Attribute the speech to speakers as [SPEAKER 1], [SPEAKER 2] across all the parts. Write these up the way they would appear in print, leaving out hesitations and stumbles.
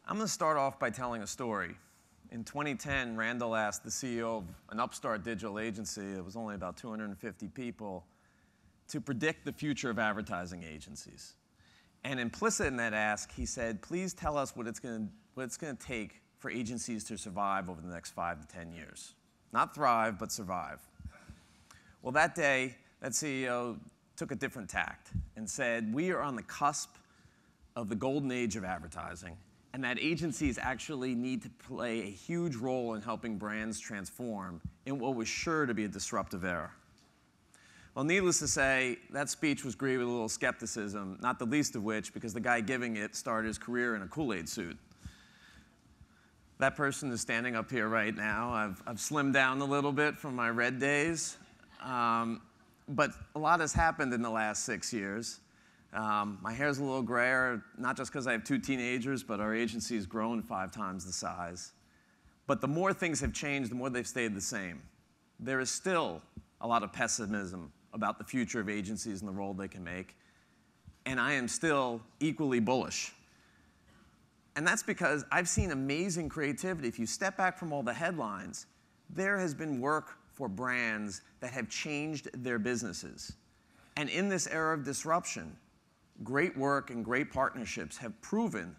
[SPEAKER 1] I'm going to start off by telling a story. In 2010, Randall asked the CEO of an upstart digital agency, it was only about 250 people, to predict the future of advertising agencies. And implicit in that ask, he said, please tell us what it's going to take for agencies to survive over the next 5 to 10 years. Not thrive, but survive. Well, that day, that CEO took a different tact and said, we are on the cusp of the golden age of advertising, and that agencies actually need to play a huge role in helping brands transform in what was sure to be a disruptive era. Well, needless to say, that speech was greeted with a little skepticism, not the least of which because the guy giving it started his career in a Kool-Aid suit. That person is standing up here right now. I've slimmed down a little bit from my red days, but a lot has happened in the last 6 years. My hair's a little grayer, not just because I have 2 teenagers, but our agency's grown 5 times the size. But the more things have changed, the more they've stayed the same. There is still a lot of pessimism about the future of agencies and the role they can make, and I am still equally bullish. And that's because I've seen amazing creativity. If you step back from all the headlines, there has been work for brands that have changed their businesses. And in this era of disruption, great work and great partnerships have proven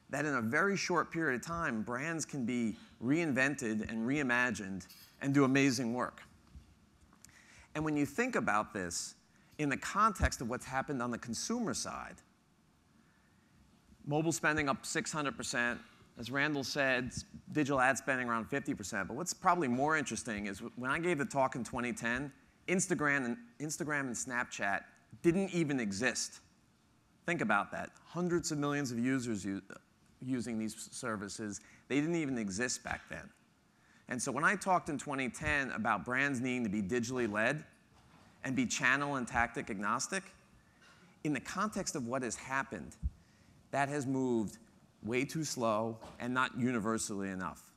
[SPEAKER 1] that in a very short period of time, brands can be reinvented and reimagined and do amazing work. And when you think about this in the context of what's happened on the consumer side, mobile spending up 600%, as Randall said, digital ad spending around 50%. But what's probably more interesting is when I gave the talk in 2010, Instagram and Snapchat didn't even exist. Think about that. Hundreds of millions of users using these services. They didn't even exist back then. And so when I talked in 2010 about brands needing to be digitally led and be channel and tactic agnostic, in the context of what has happened, that has moved way too slow and not universally enough.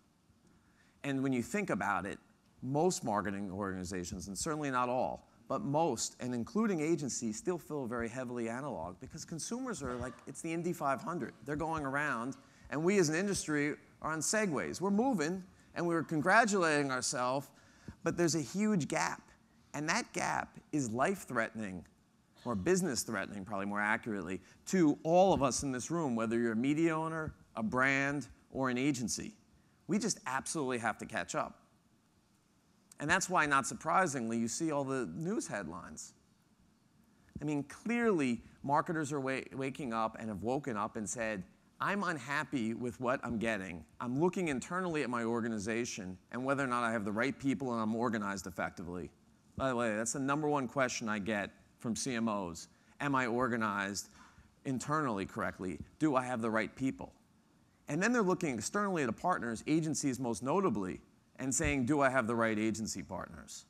[SPEAKER 1] And when you think about it, most marketing organizations, and certainly not all, but most, and including agencies, still feel very heavily analog because consumers are like, it's the Indy 500. They're going around, and we as an industry are on segways. We're moving, and we're congratulating ourselves, but there's a huge gap. And that gap is life-threatening, or business-threatening, probably more accurately, to all of us in this room, whether you're a media owner, a brand, or an agency. We just absolutely have to catch up. And that's why, not surprisingly, you see all the news headlines. I mean, clearly, marketers are waking up and have woken up and said, I'm unhappy with what I'm getting. I'm looking internally at my organization and whether or not I have the right people and I'm organized effectively. By the way, that's the #1 question I get from CMOs. Am I organized internally correctly? Do I have the right people? And then they're looking externally at the partners, agencies most notably, and saying, do I have the right agency partners?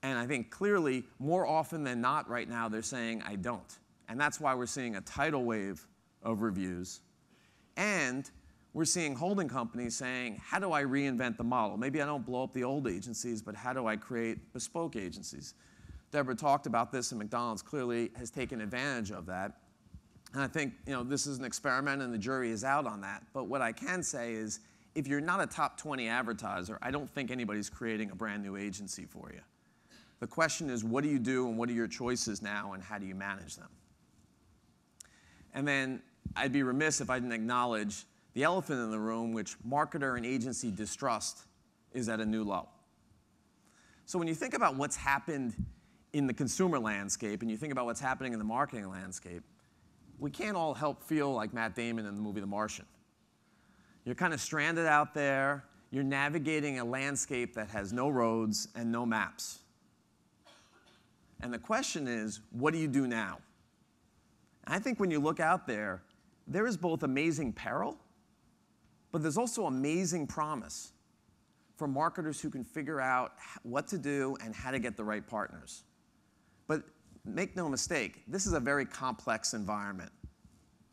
[SPEAKER 1] And I think clearly, more often than not right now, they're saying, I don't. And that's why we're seeing a tidal wave of reviews. And we're seeing holding companies saying, how do I reinvent the model? Maybe I don't blow up the old agencies, but how do I create bespoke agencies? Deborah talked about this, and McDonald's clearly has taken advantage of that. And I think this is an experiment, and the jury is out on that. But what I can say is, if you're not a top 20 advertiser, I don't think anybody's creating a brand new agency for you. The question is, what do you do, and what are your choices now, and how do you manage them? And then I'd be remiss if I didn't acknowledge the elephant in the room, which marketer and agency distrust is at a new low. So when you think about what's happened in the consumer landscape, and you think about what's happening in the marketing landscape, we can't all help feel like Matt Damon in the movie The Martian. You're kind of stranded out there. You're navigating a landscape that has no roads and no maps. And the question is, what do you do now? And I think when you look out there, there is both amazing peril, but there's also amazing promise for marketers who can figure out what to do and how to get the right partners. But make no mistake, this is a very complex environment.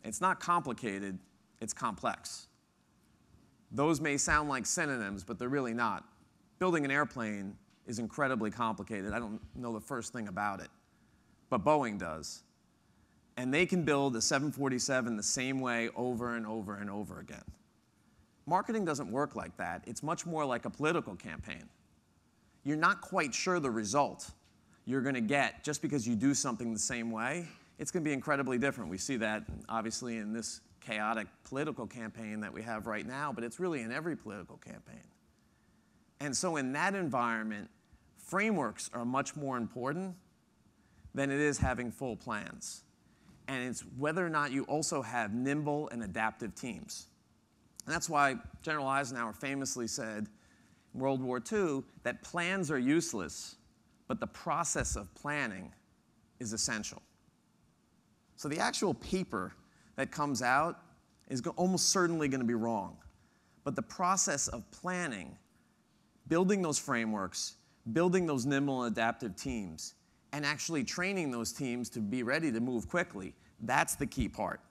[SPEAKER 1] It's not complicated, it's complex. Those may sound like synonyms, but they're really not. Building an airplane is incredibly complicated. I don't know the first thing about it, but Boeing does. and they can build a 747 the same way over and over and over again. Marketing doesn't work like that. It's much more like a political campaign. You're not quite sure the result you're going to get just because you do something the same way. It's going to be incredibly different. We see that, obviously, in this chaotic political campaign that we have right now, but it's really in every political campaign. And so in that environment, frameworks are much more important than it is having full plans. And it's whether or not you also have nimble and adaptive teams. And that's why General Eisenhower famously said in World War II that plans are useless, but the process of planning is essential. So the actual paper that comes out is almost certainly going to be wrong. But the process of planning, building those frameworks, building those nimble and adaptive teams, and actually training those teams to be ready to move quickly, that's the key part.